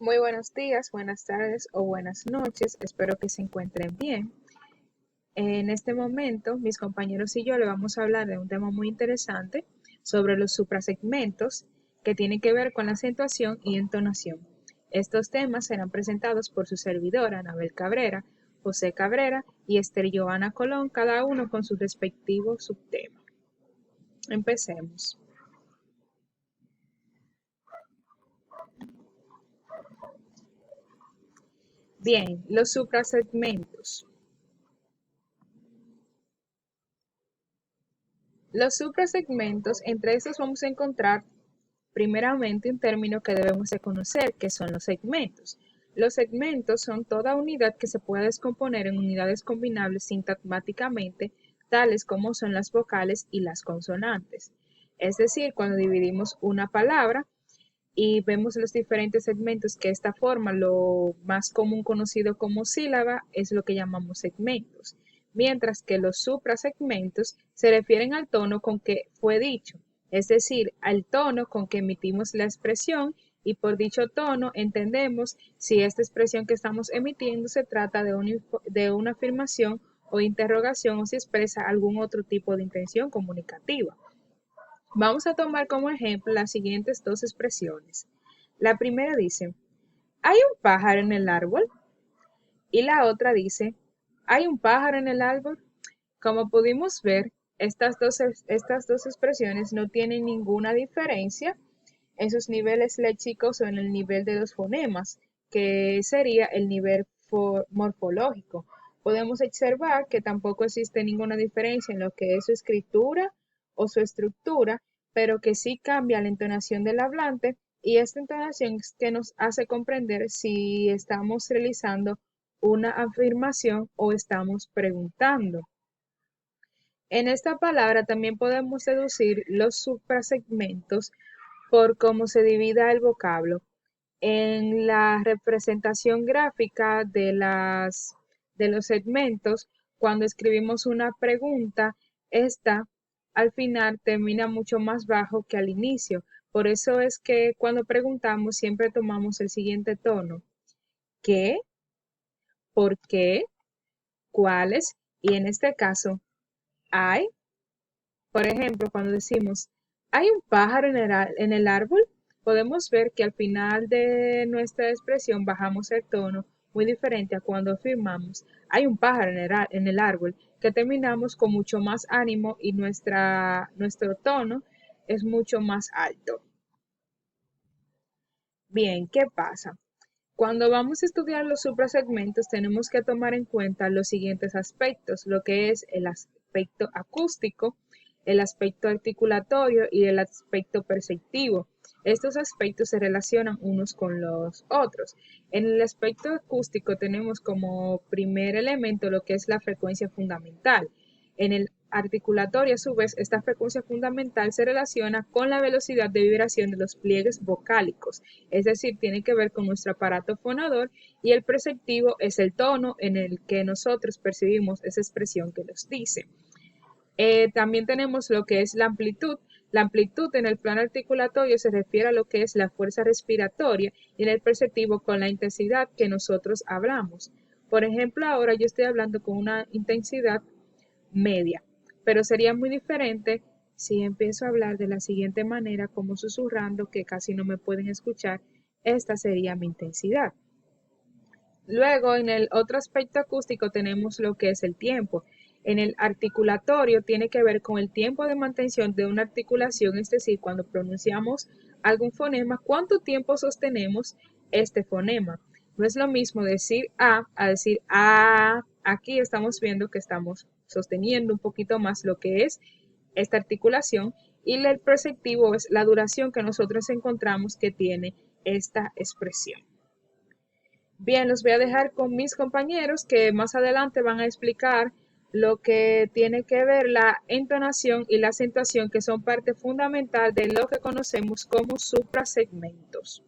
Muy buenos días, buenas tardes o buenas noches. Espero que se encuentren bien. En este momento, mis compañeros y yo le vamos a hablar de un tema muy interesante sobre los suprasegmentos que tienen que ver con la acentuación y entonación. Estos temas serán presentados por su servidora, Anabel Cabrera, José Cabrera y Esther Joana Colón, cada uno con su respectivo subtema. Empecemos. Bien, los suprasegmentos. Los suprasegmentos, entre estos vamos a encontrar primeramente un término que debemos de conocer, que son los segmentos. Los segmentos son toda unidad que se puede descomponer en unidades combinables sintagmáticamente, tales como son las vocales y las consonantes. Es decir, cuando dividimos una palabra y vemos los diferentes segmentos que esta forma, lo más común conocido como sílaba, es lo que llamamos segmentos, mientras que los suprasegmentos se refieren al tono con que fue dicho, es decir, al tono con que emitimos la expresión, y por dicho tono entendemos si esta expresión que estamos emitiendo se trata de una afirmación o interrogación o si expresa algún otro tipo de intención comunicativa. Vamos a tomar como ejemplo las siguientes dos expresiones. La primera dice, ¿hay un pájaro en el árbol? Y la otra dice, ¿hay un pájaro en el árbol? Como pudimos ver, estas dos expresiones no tienen ninguna diferencia en sus niveles léxicos o en el nivel de los fonemas, que sería el nivel morfológico. Podemos observar que tampoco existe ninguna diferencia en lo que es su escritura o su estructura, pero que sí cambia la entonación del hablante, y esta entonación es que nos hace comprender si estamos realizando una afirmación o estamos preguntando. En esta palabra también podemos deducir los suprasegmentos por cómo se divida el vocablo. En la representación gráfica de los segmentos, cuando escribimos una pregunta, esta al final termina mucho más bajo que al inicio. Por eso es que cuando preguntamos siempre tomamos el siguiente tono. ¿Qué? ¿Por qué? ¿Cuáles? Y en este caso, ¿hay? Por ejemplo, cuando decimos, ¿hay un pájaro en el árbol? Podemos ver que al final de nuestra expresión bajamos el tono, muy diferente a cuando afirmamos, hay un pájaro en el árbol, que terminamos con mucho más ánimo y nuestro tono es mucho más alto. Bien, ¿qué pasa? Cuando vamos a estudiar los suprasegmentos tenemos que tomar en cuenta los siguientes aspectos, lo que es el aspecto acústico, el aspecto articulatorio y el aspecto perceptivo. Estos aspectos se relacionan unos con los otros. En el aspecto acústico tenemos como primer elemento lo que es la frecuencia fundamental. En el articulatorio, a su vez, esta frecuencia fundamental se relaciona con la velocidad de vibración de los pliegues vocálicos, es decir, tiene que ver con nuestro aparato fonador, y el perceptivo es el tono en el que nosotros percibimos esa expresión que nos dice. También tenemos lo que es la amplitud. La amplitud en el plano articulatorio se refiere a lo que es la fuerza respiratoria, y en el perceptivo con la intensidad que nosotros hablamos. Por ejemplo, ahora yo estoy hablando con una intensidad media, pero sería muy diferente si empiezo a hablar de la siguiente manera, como susurrando, que casi no me pueden escuchar. Esta sería mi intensidad. Luego, en el otro aspecto acústico tenemos lo que es el tiempo. En el articulatorio tiene que ver con el tiempo de mantención de una articulación, es decir, cuando pronunciamos algún fonema, ¿cuánto tiempo sostenemos este fonema? No es lo mismo decir a decir a. Aquí estamos viendo que estamos sosteniendo un poquito más lo que es esta articulación, y el perceptivo es la duración que nosotros encontramos que tiene esta expresión. Bien, los voy a dejar con mis compañeros que más adelante van a explicar lo que tiene que ver la entonación y la acentuación, que son parte fundamental de lo que conocemos como suprasegmentos.